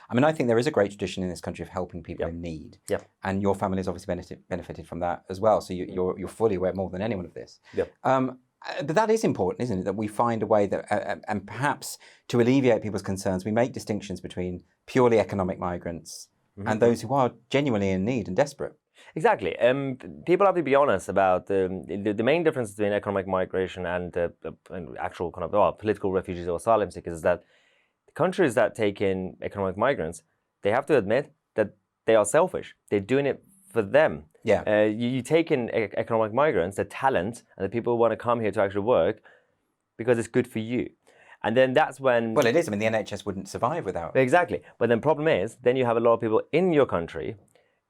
I mean, I think there is a great tradition in this country of helping people Yep. in need. Yep. And your family has obviously benefited from that as well. So you're fully aware more than anyone of this. Yep. But that is important, isn't it? That we find a way that, and perhaps to alleviate people's concerns, we make distinctions between purely economic migrants and those who are genuinely in need and desperate. Exactly. People have to be honest about the main difference between economic migration and actual kind of political refugees or asylum seekers is that the countries that take in economic migrants, they have to admit that they are selfish. They're doing it for them. Yeah. You take in economic migrants, the talent, and the people who want to come here to actually work because it's good for you. And then that's when... Well, it is. I mean, the NHS wouldn't survive without... Exactly. But then the problem is, then you have a lot of people in your country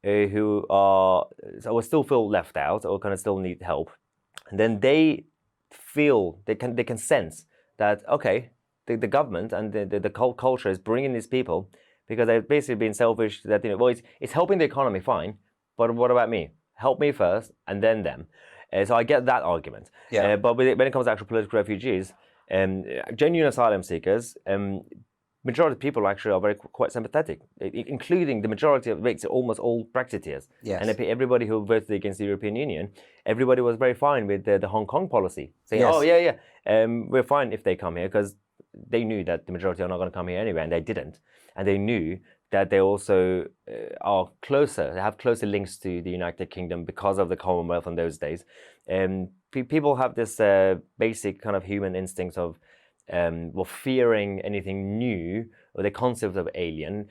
who are or still feel left out or kind of still need help, and then they feel they can sense that okay, the government and the culture is bringing these people because they've basically been selfish. That well, it's helping the economy, fine, but what about me? Help me first, and then them. So I get that argument. Yeah. But when it comes to actual political refugees, genuine asylum seekers. Majority of people actually are quite sympathetic, including the majority of almost all Brexiteers. Yes. And everybody who voted against the European Union, everybody was very fine with the Hong Kong policy, saying, yes. oh, yeah, we're fine if they come here, because they knew that the majority are not going to come here anyway, and they didn't. And they knew that they also are closer, they have closer links to the United Kingdom because of the Commonwealth in those days. People have this basic kind of human instinct of fearing anything new, or the concept of alien,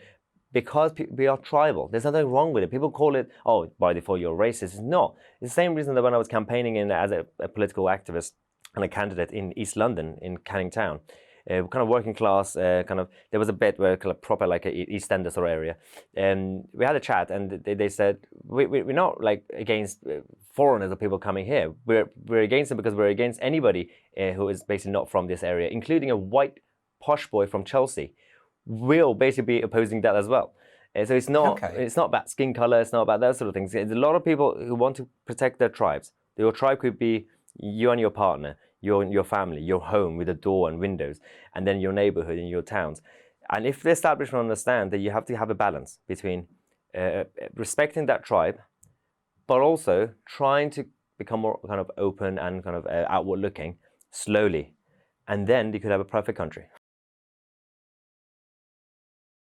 because we are tribal. There's nothing wrong with it. People call it, oh, by default you're racist. It's not. It's the same reason that when I was campaigning as a political activist and a candidate in East London, in Canning Town, kind of working class, there was a bit where kind of proper like a EastEnders sort of area, and we had a chat, and they said we're not like against foreigners or people coming here. We're against them because we're against anybody who is basically not from this area, including a white posh boy from Chelsea. We'll basically be opposing that as well. So it's not about skin color, it's not about those sort of things. There's a lot of people who want to protect their tribes. Your tribe could be you and your partner, your family, your home with a door and windows, and then your neighborhood and your towns. And if the establishment understand that you have to have a balance between respecting that tribe, but also trying to become more kind of open and kind of outward looking slowly, and then you could have a perfect country.